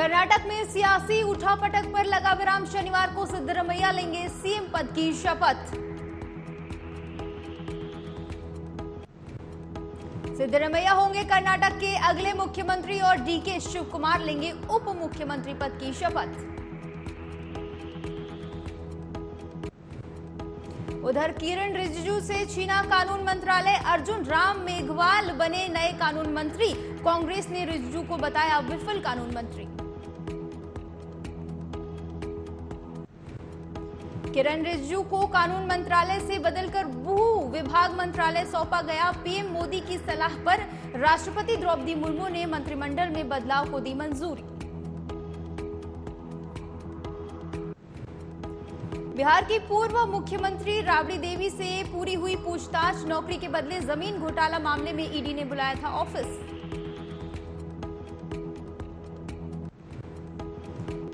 कर्नाटक में सियासी उठापटक पर लगा विराम। शनिवार को सिद्धरमैया लेंगे सीएम पद की शपथ। सिद्धरमैया होंगे कर्नाटक के अगले मुख्यमंत्री और डीके शिव कुमार लेंगे उप मुख्यमंत्री पद की शपथ। उधर किरण रिजिजू से छीना कानून मंत्रालय। अर्जुन राम मेघवाल बने नए कानून मंत्री। कांग्रेस ने रिजिजू को बताया विफल कानून मंत्री। किरण रिजिजू को कानून मंत्रालय से बदलकर भू विभाग मंत्रालय सौंपा गया। पीएम मोदी की सलाह पर राष्ट्रपति द्रौपदी मुर्मू ने मंत्रिमंडल में बदलाव को दी मंजूरी। बिहार की पूर्व मुख्यमंत्री राबड़ी देवी से पूरी हुई पूछताछ। नौकरी के बदले जमीन घोटाला मामले में ईडी ने बुलाया था ऑफिस।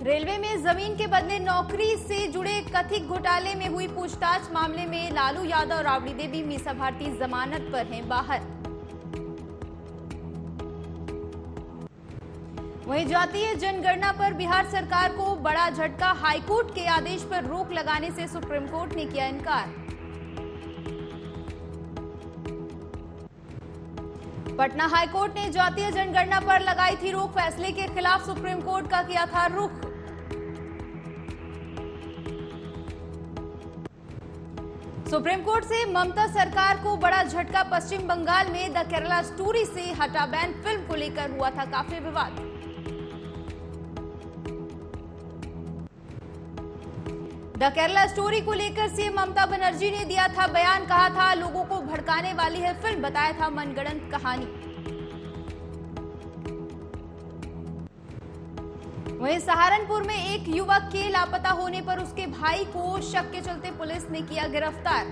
रेलवे में जमीन के बदले नौकरी से जुड़े कथित घोटाले में हुई पूछताछ। मामले में लालू यादव और राबड़ी देवी मीसा भारती जमानत पर हैं बाहर। वहीं जातीय जनगणना पर बिहार सरकार को बड़ा झटका। हाईकोर्ट के आदेश पर रोक लगाने से सुप्रीम कोर्ट ने किया इनकार। पटना हाईकोर्ट ने जातीय जनगणना पर लगाई थी रोक। फैसले के खिलाफ सुप्रीम कोर्ट का किया था रुख। सुप्रीम कोर्ट से ममता सरकार को बड़ा झटका। पश्चिम बंगाल में द केरला स्टोरी से हटा बैन। फिल्म को लेकर हुआ था काफी विवाद। द केरला स्टोरी को लेकर सीएम ममता बनर्जी ने दिया था बयान। कहा था लोगों को भड़काने वाली है फिल्म। बताया था मनगढ़ंत कहानी। वहीं सहारनपुर में एक युवक के लापता होने पर उसके भाई को शक के चलते पुलिस ने किया गिरफ्तार।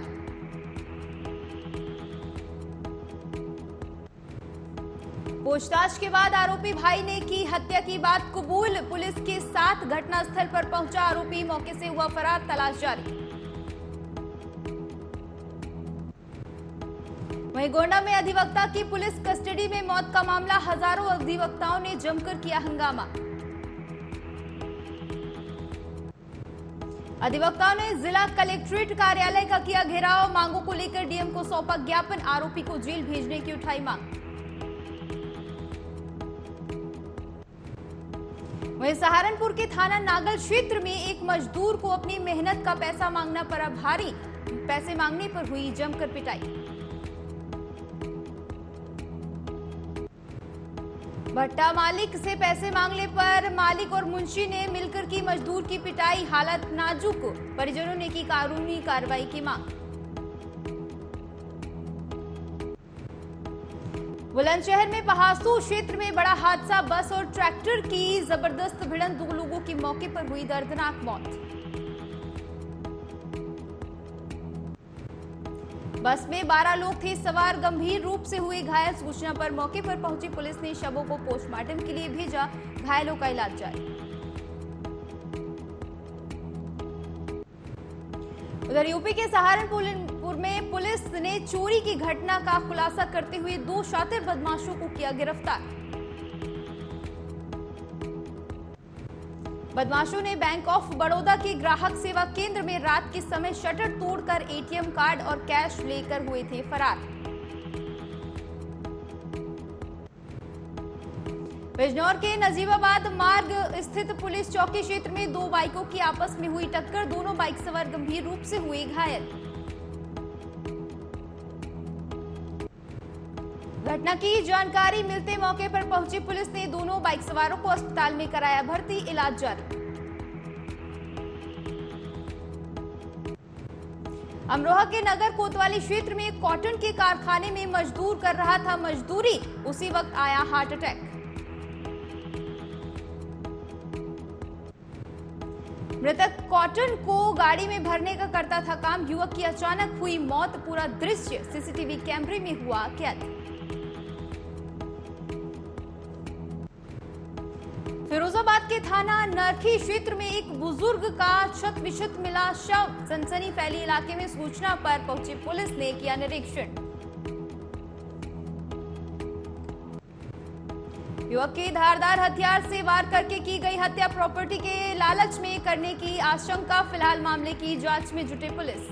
पूछताछ के बाद आरोपी भाई ने की हत्या की बात कबूल। पुलिस के साथ घटनास्थल पर पहुंचा आरोपी। मौके से हुआ फरार। तलाश जारी। वहीं गोंडा में अधिवक्ता की पुलिस कस्टडी में मौत का मामला। हजारों अधिवक्ताओं ने जमकर किया हंगामा। अधिवक्ताओं ने जिला कलेक्ट्रेट कार्यालय का किया घेराव। मांगों को लेकर डीएम को सौंपा ज्ञापन। आरोपी को जेल भेजने की उठाई मांग। वहीं सहारनपुर के थाना नागल क्षेत्र में एक मजदूर को अपनी मेहनत का पैसा मांगना पड़ा भारी। पैसे मांगने पर हुई जमकर पिटाई। भट्टा मालिक से पैसे मांगने पर मालिक और मुंशी ने मिलकर की मजदूर की पिटाई। हालत नाजुक। परिजनों ने की कानूनी कार्रवाई की मांग। बुलंदशहर में पहासू क्षेत्र में बड़ा हादसा। बस और ट्रैक्टर की जबरदस्त भिड़ंत। 2 लोगों की मौके पर हुई दर्दनाक मौत। बस में 12 लोग थे सवार। गंभीर रूप से हुए घायल। सूचना पर मौके पर पहुंची पुलिस ने शवों को पोस्टमार्टम के लिए भेजा। घायलों का इलाज जारी। उधर यूपी के सहारनपुर में पुलिस ने चोरी की घटना का खुलासा करते हुए 2 शातिर बदमाशों को किया गिरफ्तार। बदमाशों ने बैंक ऑफ बड़ौदा के ग्राहक सेवा केंद्र में रात के समय शटर तोड़कर एटीएम कार्ड और कैश लेकर हुए थे फरार। बिजनौर के नजीबाबाद मार्ग स्थित पुलिस चौकी क्षेत्र में 2 बाइकों की आपस में हुई टक्कर। दोनों बाइक सवार गंभीर रूप से हुए घायल। घटना की जानकारी मिलते मौके पर पहुंची पुलिस ने दोनों बाइक सवारों को अस्पताल में कराया भर्ती। इलाज जारी। अमरोहा के नगर कोतवाली क्षेत्र में कॉटन के कारखाने में मजदूर कर रहा था मजदूरी। उसी वक्त आया हार्ट अटैक। मृतक कॉटन को गाड़ी में भरने का करता था काम। युवक की अचानक हुई मौत। पूरा दृश्य सीसीटीवी कैमरे में हुआ कैद। फिरोजाबाद के थाना नरखी क्षेत्र में एक बुजुर्ग का क्षत विक्षत मिला शव। सनसनी फैली इलाके में। सूचना पर पहुंची पुलिस ने किया निरीक्षण। युवक की धारदार हथियार से वार करके की गई हत्या प्रॉपर्टी के लालच में करने की आशंका। फिलहाल मामले की जांच में जुटी पुलिस।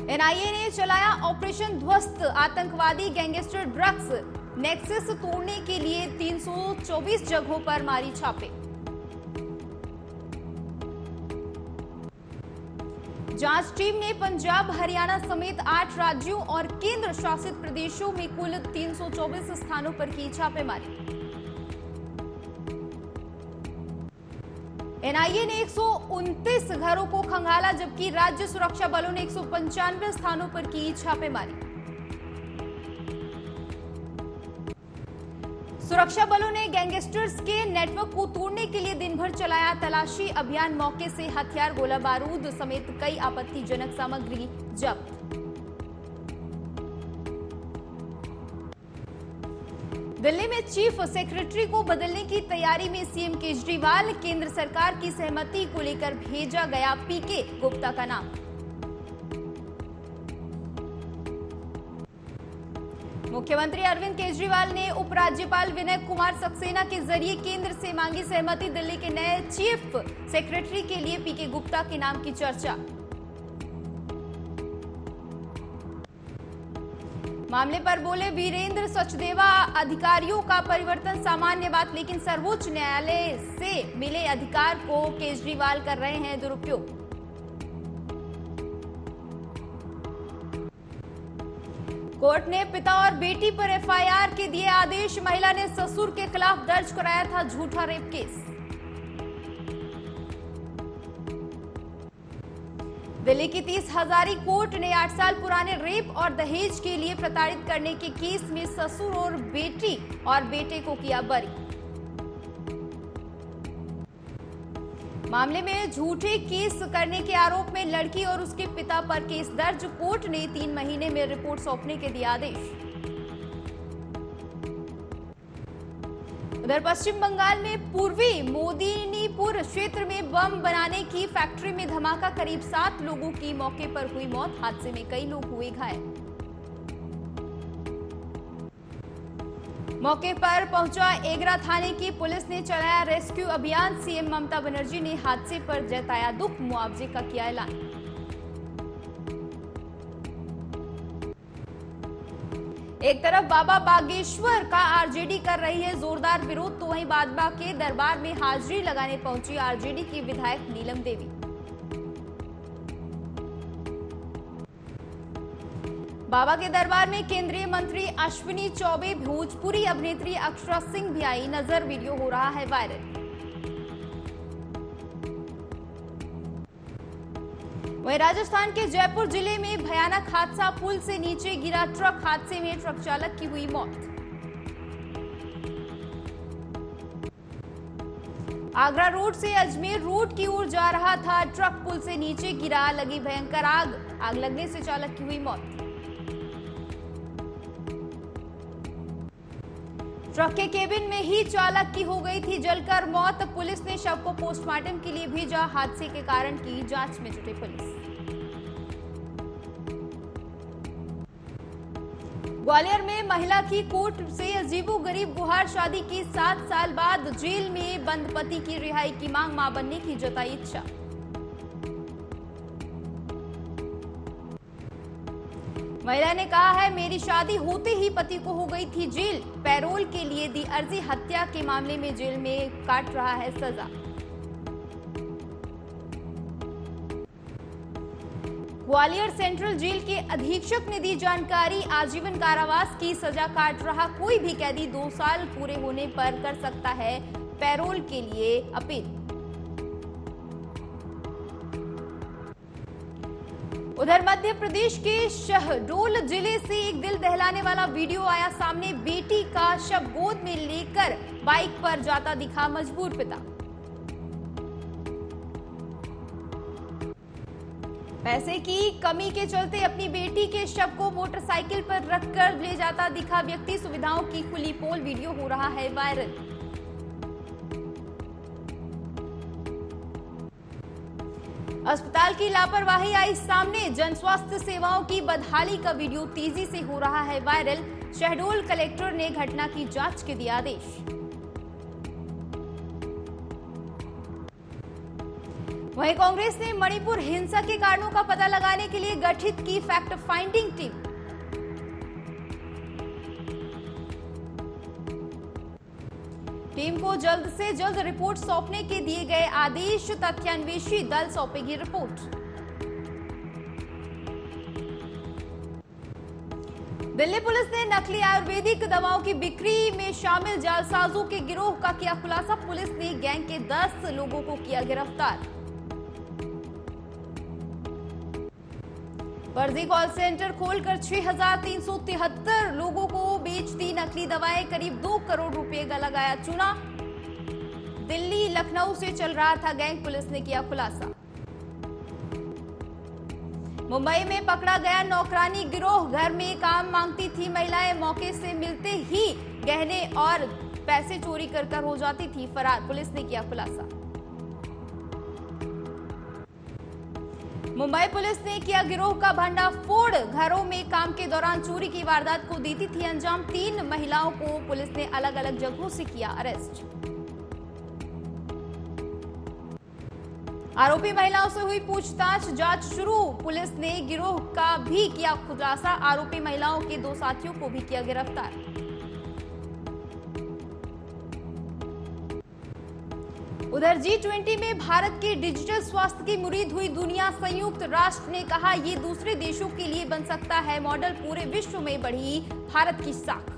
एनआईए ने चलाया ऑपरेशन ध्वस्त। आतंकवादी गैंगस्टर ड्रग्स नेक्सस तोड़ने के लिए 324 जगहों पर मारी छापे। जांच टीम ने पंजाब, हरियाणा समेत 8 राज्यों और केंद्र शासित प्रदेशों में कुल 324 स्थानों पर की छापेमारी। एनआईए ने 129 घरों को खंगाला, जबकि राज्य सुरक्षा बलों ने 195 स्थानों पर की छापेमारी। सुरक्षा बलों ने गैंगस्टर्स के नेटवर्क को तोड़ने के लिए दिन भर चलाया तलाशी अभियान। मौके से हथियार, गोला बारूद समेत कई आपत्तिजनक सामग्री जब्त। दिल्ली में चीफ सेक्रेटरी को बदलने की तैयारी में सीएम केजरीवाल। केंद्र सरकार की सहमति को लेकर भेजा गया पीके गुप्ता का नाम। मुख्यमंत्री अरविंद केजरीवाल ने उपराज्यपाल विनय कुमार सक्सेना के जरिए केंद्र से मांगी सहमति। दिल्ली के नए चीफ सेक्रेटरी के लिए पीके गुप्ता के नाम की चर्चा। मामले पर बोले वीरेंद्र सचदेवा, अधिकारियों का परिवर्तन सामान्य बात, लेकिन सर्वोच्च न्यायालय से मिले अधिकार को केजरीवाल कर रहे हैं दुरुपयोग। कोर्ट ने पिता और बेटी पर एफआईआर के दिए आदेश। महिला ने ससुर के खिलाफ दर्ज कराया था झूठा रेप केस। दिल्ली की 30 हजारी कोर्ट ने 8 साल पुराने रेप और दहेज के लिए प्रताड़ित करने के केस में ससुर और बेटे को किया बरी। मामले में झूठे केस करने के आरोप में लड़की और उसके पिता पर केस दर्ज। कोर्ट ने 3 महीने में रिपोर्ट सौंपने के दिए आदेश। उधर पश्चिम बंगाल में पूर्वी मोदिनीपुर क्षेत्र में बम बनाने की फैक्ट्री में धमाका। करीब 7 लोगों की मौके पर हुई मौत। हादसे में कई लोग हुए घायल। मौके पर पहुंचा एगरा थाने की पुलिस ने चलाया रेस्क्यू अभियान। सीएम ममता बनर्जी ने हादसे पर जताया दुख, मुआवजे का किया ऐलान। एक तरफ बाबा बागेश्वर का आरजेडी कर रही है जोरदार विरोध, तो वहीं बाबा के दरबार में हाजिरी लगाने पहुंची आरजेडी की विधायक नीलम देवी। बाबा के दरबार में केंद्रीय मंत्री अश्विनी चौबे, भोजपुरी अभिनेत्री अक्षरा सिंह भी आई नजर। वीडियो हो रहा है वायरल। वहीं राजस्थान के जयपुर जिले में भयानक हादसा। पुल से नीचे गिरा ट्रक। हादसे में ट्रक चालक की हुई मौत। आगरा रोड से अजमेर रोड की ओर जा रहा था ट्रक। पुल से नीचे गिरा, लगी भयंकर आग लगने से चालक की हुई मौत। ट्रक के केबिन में ही चालक की हो गई थी जलकर मौत। पुलिस ने शव को पोस्टमार्टम के लिए भेजा। हादसे के कारण की जांच में जुटी पुलिस। ग्वालियर में महिला की कोर्ट से अजीबोगरीब गुहार। शादी की 7 साल बाद जेल में बंद पति की रिहाई की मांग। मां बनने की जताई इच्छा। महिला ने कहा है, मेरी शादी होते ही पति को हो गई थी जेल। पैरोल के लिए दी अर्जी। हत्या के मामले में जेल में काट रहा है सजा। ग्वालियर सेंट्रल जेल के अधीक्षक ने दी जानकारी। आजीवन कारावास की सजा काट रहा कोई भी कैदी 2 साल पूरे होने पर कर सकता है पैरोल के लिए अपील। उधर मध्य प्रदेश के शहडोल जिले से एक दिल दहलाने वाला वीडियो आया सामने। बेटी का शव गोद में लेकर बाइक पर जाता दिखा मजबूर पिता। पैसे की कमी के चलते अपनी बेटी के शव को मोटरसाइकिल पर रखकर ले जाता दिखा व्यक्ति। सुविधाओं की खुली पोल। वीडियो हो रहा है वायरल। अस्पताल की लापरवाही आई सामने, जन स्वास्थ्य सेवाओं की बदहाली का वीडियो तेजी से हो रहा है वायरल। शहडोल कलेक्टर ने घटना की जांच के दिए आदेश। वहीं कांग्रेस ने मणिपुर हिंसा के कारणों का पता लगाने के लिए गठित की फैक्ट फाइंडिंग टीम। टीम को जल्द से जल्द रिपोर्ट सौंपने के दिए गए आदेश, तथ्यान्वेषी दल सौंपेगी रिपोर्ट। दिल्ली पुलिस ने नकली आयुर्वेदिक दवाओं की बिक्री में शामिल जालसाजों के गिरोह का किया खुलासा। पुलिस ने गैंग के 10 लोगों को किया गिरफ्तार। फर्जी कॉल सेंटर खोलकर 6,373 लोगों को बेचती नकली दवाएं, करीब 2 करोड़ रुपए का लगाया चूना। दिल्ली लखनऊ से चल रहा था गैंग, पुलिस ने किया खुलासा। मुंबई में पकड़ा गया नौकरानी गिरोह, घर में काम मांगती थी महिलाएं, मौके से मिलते ही गहने और पैसे चोरी कर हो जाती थी फरार, पुलिस ने किया खुलासा। मुंबई पुलिस ने किया गिरोह का भंडाफोड़, घरों में काम के दौरान चोरी की वारदात को देती थी अंजाम। 3 महिलाओं को पुलिस ने अलग अलग जगहों से किया अरेस्ट। आरोपी महिलाओं से हुई पूछताछ, जांच शुरू, पुलिस ने गिरोह का भी किया खुलासा। आरोपी महिलाओं के 2 साथियों को भी किया गिरफ्तार। उधर G20 में भारत के डिजिटल स्वास्थ्य की मुरीद हुई दुनिया। संयुक्त राष्ट्र ने कहा ये दूसरे देशों के लिए बन सकता है मॉडल, पूरे विश्व में बढ़ी भारत की साख।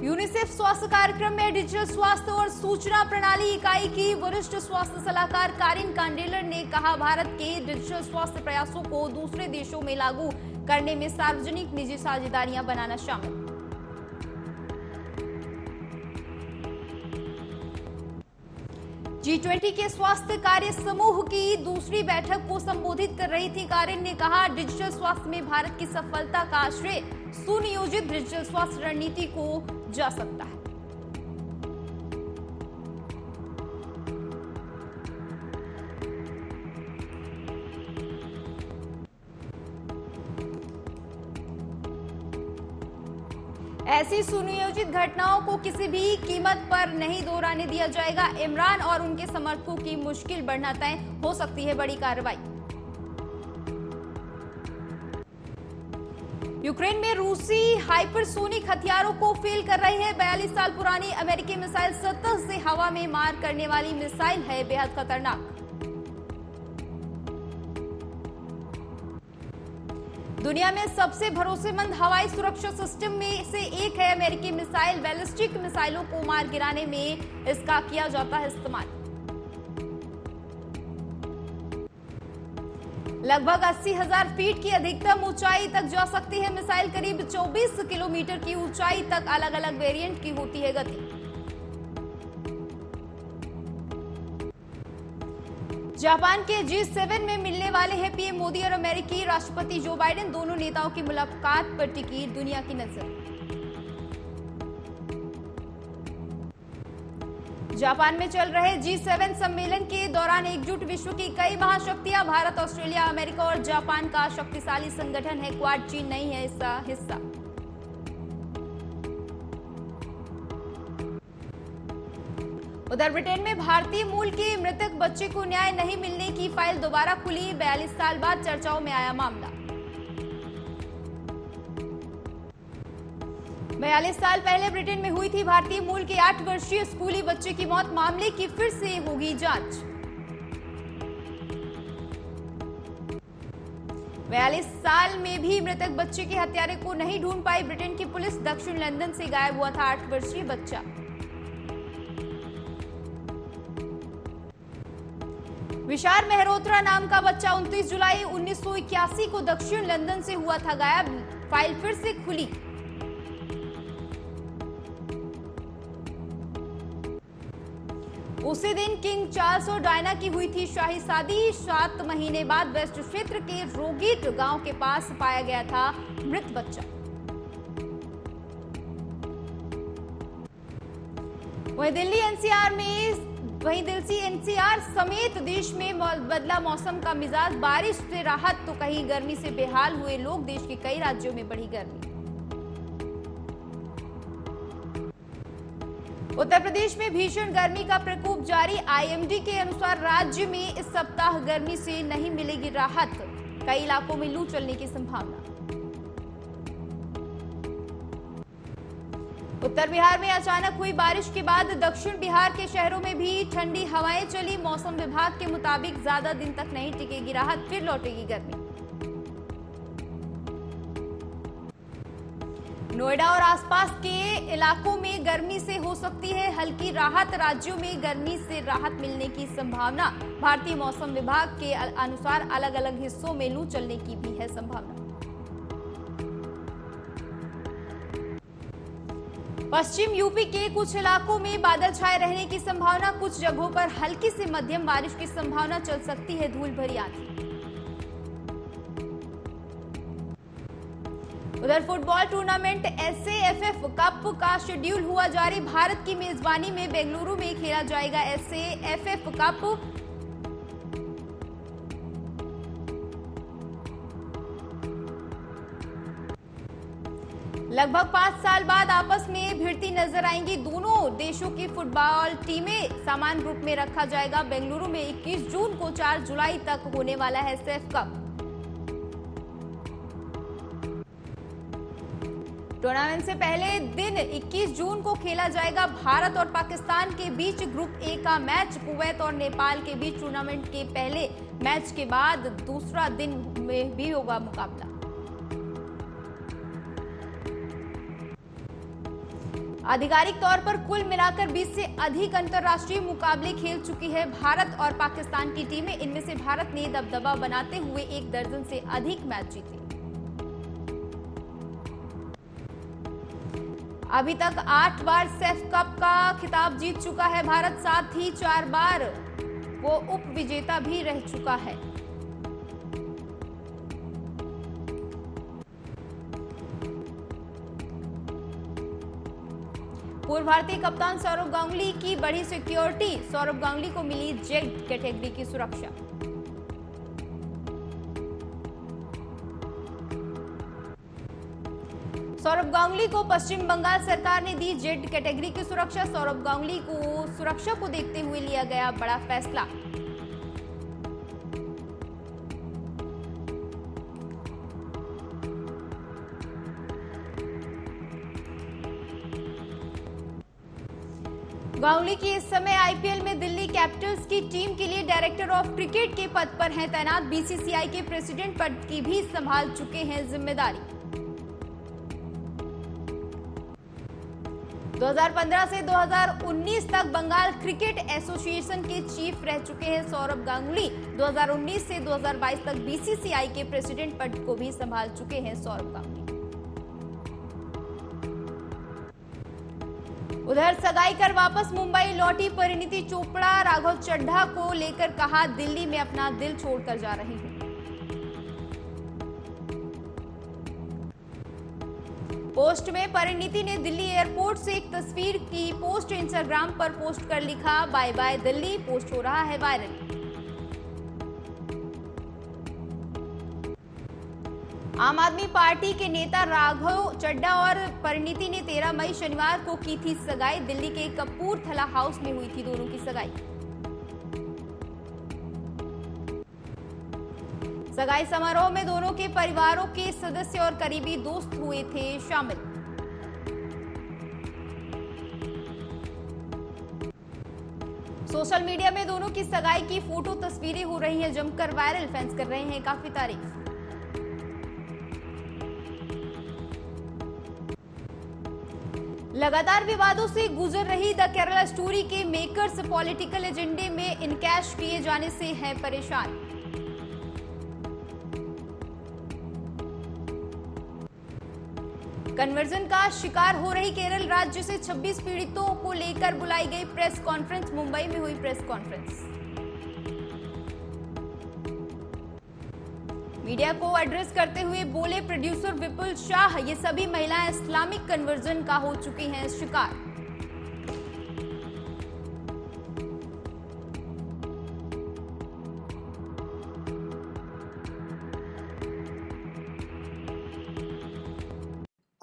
यूनिसेफ स्वास्थ्य कार्यक्रम में डिजिटल स्वास्थ्य और सूचना प्रणाली इकाई की वरिष्ठ स्वास्थ्य सलाहकार कारिन कांडेलर ने कहा भारत के डिजिटल स्वास्थ्य प्रयासों को दूसरे देशों में लागू करने में सार्वजनिक निजी साझेदारियां बनाना शामिल। G20 के स्वास्थ्य कार्य समूह की दूसरी बैठक को संबोधित कर रही थी कारिन ने कहा डिजिटल स्वास्थ्य में भारत की सफलता का श्रेय सुनियोजित डिजिटल स्वास्थ्य रणनीति को जा सकता है। ऐसी सुनियोजित घटनाओं को किसी भी कीमत पर नहीं दोहराने दिया जाएगा। इमरान और उनके समर्थकों की मुश्किल बढ़ना तय, हो सकती है बड़ी कार्रवाई। यूक्रेन में रूसी हाइपरसोनिक हथियारों को फेल कर रही है। 42 साल पुरानी अमेरिकी मिसाइल सतह से हवा में मार करने वाली मिसाइल है, बेहद खतरनाक। दुनिया में सबसे भरोसेमंद हवाई सुरक्षा सिस्टम में से एक है अमेरिकी मिसाइल। बैलिस्टिक मिसाइलों को मार गिराने में इसका किया जाता है इस्तेमाल। लगभग 80,000 फीट की अधिकतम ऊंचाई तक जा सकती है मिसाइल। करीब 24 किलोमीटर की ऊंचाई तक अलग अलग वेरिएंट की होती है गति। जापान के G7 में मिलने वाले हैं पीएम मोदी और अमेरिकी राष्ट्रपति जो बाइडेन। दोनों नेताओं की मुलाकात पर टिकी दुनिया की नजर। जापान में चल रहे G7 सम्मेलन के दौरान एकजुट विश्व की कई महाशक्तियां, भारत, ऑस्ट्रेलिया, अमेरिका और जापान का शक्तिशाली संगठन है। क्वाड, चीन नहीं है इसका हिस्सा। उधर ब्रिटेन में भारतीय मूल के मृतक बच्चे को न्याय नहीं मिलने की फाइल दोबारा खुली। 42 साल बाद चर्चाओं में आया मामला। 42 साल पहले ब्रिटेन में हुई थी भारतीय मूल के 8 वर्षीय स्कूली बच्चे की मौत। मामले की फिर से होगी जांच। 42 साल में भी मृतक बच्चे के हत्यारे को नहीं ढूंढ पाई ब्रिटेन की पुलिस। दक्षिण लंदन से गायब हुआ था 8 वर्षीय बच्चा। विशाल मेहरोत्रा नाम का बच्चा 29 जुलाई 1981 को दक्षिण लंदन से हुआ था गायब। फाइल फिर से खुली। उसी दिन किंग चार्ल्स और डायना की हुई थी शाही शादी। 7 महीने बाद वेस्ट क्षेत्र के रोगेट गांव के पास पाया गया था मृत बच्चा। वहीं दिल्ली एनसीआर में वहीं दिल्ली एनसीआर समेत देश में बदला मौसम का मिजाज, बारिश से राहत तो कहीं गर्मी से बेहाल हुए लोग, देश के कई राज्यों में बढ़ी गर्मी। उत्तर प्रदेश में भीषण गर्मी का प्रकोप जारी, आईएमडी के अनुसार राज्य में इस सप्ताह गर्मी से नहीं मिलेगी राहत, कई इलाकों में लू चलने की संभावना। उत्तर बिहार में अचानक हुई बारिश के बाद दक्षिण बिहार के शहरों में भी ठंडी हवाएं चली, मौसम विभाग के मुताबिक ज्यादा दिन तक नहीं टिकेगी राहत, फिर लौटेगी गर्मी। नोएडा और आसपास के इलाकों में गर्मी से हो सकती है हल्की राहत, राज्यों में गर्मी से राहत मिलने की संभावना। भारतीय मौसम विभाग के अनुसार अलग अलग हिस्सों में लू चलने की भी है संभावना। पश्चिम यूपी के कुछ इलाकों में बादल छाए रहने की संभावना, कुछ जगहों पर हल्की से मध्यम बारिश की संभावना, चल सकती है धूल भरी आंधी। उधर फुटबॉल टूर्नामेंट एसएएफएफ कप का शेड्यूल हुआ जारी, भारत की मेजबानी में बेंगलुरु में खेला जाएगा एसएएफएफ कप। लगभग 5 साल बाद आपस में भिड़ती नजर आएंगी दोनों देशों की फुटबॉल टीमें, समान ग्रुप में रखा जाएगा। बेंगलुरु में 21 जून को 4 जुलाई तक होने वाला है एसएएफ कप। टूर्नामेंट से पहले दिन 21 जून को खेला जाएगा भारत और पाकिस्तान के बीच ग्रुप ए का मैच, कुवैत और नेपाल के बीच टूर्नामेंट के पहले मैच के बाद दूसरा दिन में भी होगा मुकाबला। आधिकारिक तौर पर कुल मिलाकर 20 से अधिक अंतर्राष्ट्रीय मुकाबले खेल चुकी है भारत और पाकिस्तान की टीमें, इनमें से भारत ने दबदबा बनाते हुए 1 दर्जन से अधिक मैच जीते। अभी तक 8 बार एसएएफ कप का खिताब जीत चुका है भारत, साथ ही 4 बार वो उप विजेता भी रह चुका है। पूर्व भारतीय कप्तान सौरव गांगुली की बढ़ी सिक्योरिटी, सौरव गांगुली को मिली जेड कैटेगरी की सुरक्षा। सौरव गांगुली को पश्चिम बंगाल सरकार ने दी जेड कैटेगरी की सुरक्षा, सौरव गांगुली को सुरक्षा को देखते हुए लिया गया बड़ा फैसला। गांगुली की इस समय आईपीएल में दिल्ली कैपिटल्स की टीम के लिए डायरेक्टर ऑफ क्रिकेट के पद पर हैं तैनात, बीसीसीआई के प्रेसिडेंट पद की भी संभाल चुके हैं जिम्मेदारी। 2015 से 2019 तक बंगाल क्रिकेट एसोसिएशन के चीफ रह चुके हैं सौरव गांगुली। 2019 से 2022 तक बीसीसीआई के प्रेसिडेंट पद को भी संभाल चुके हैं सौरव गांगुली। उधर सगाई कर वापस मुंबई लौटी परिणीति चोपड़ा, राघव चड्ढा को लेकर कहा दिल्ली में अपना दिल छोड़कर जा रही हूं। पोस्ट में परिणीति ने दिल्ली एयरपोर्ट से एक तस्वीर की पोस्ट इंस्टाग्राम पर पोस्ट कर लिखा बाय बाय दिल्ली, पोस्ट हो रहा है वायरल। आम आदमी पार्टी के नेता राघव चड्ढा और परिणीति ने 13 मई शनिवार को की थी सगाई, दिल्ली के कपूरथला हाउस में हुई थी दोनों की सगाई। सगाई समारोह में दोनों के परिवारों के सदस्य और करीबी दोस्त हुए थे शामिल। सोशल मीडिया में दोनों की सगाई की फोटो तस्वीरें हो रही हैं जमकर वायरल, फैंस कर रहे हैं काफी तारीफ। लगातार विवादों से गुजर रही द केरला स्टोरी के मेकर्स पॉलिटिकल एजेंडे में इनकैश किए जाने से हैं परेशान। कन्वर्जन का शिकार हो रही केरल राज्य से 26 पीड़ितों को लेकर बुलाई गई प्रेस कॉन्फ्रेंस, मुंबई में हुई प्रेस कॉन्फ्रेंस। मीडिया को एड्रेस करते हुए बोले प्रोड्यूसर विपुल शाह, ये सभी महिलाएं इस्लामिक कन्वर्जन का हो चुकी हैं शिकार।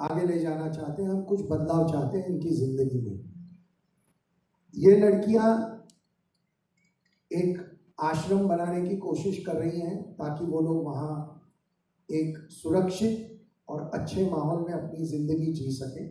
आगे ले जाना चाहते हैं, हम कुछ बदलाव चाहते हैं इनकी जिंदगी में। ये लड़कियां एक आश्रम बनाने की कोशिश कर रही हैं ताकि वो लोग वहाँ एक सुरक्षित और अच्छे माहौल में अपनी जिंदगी जी सकें।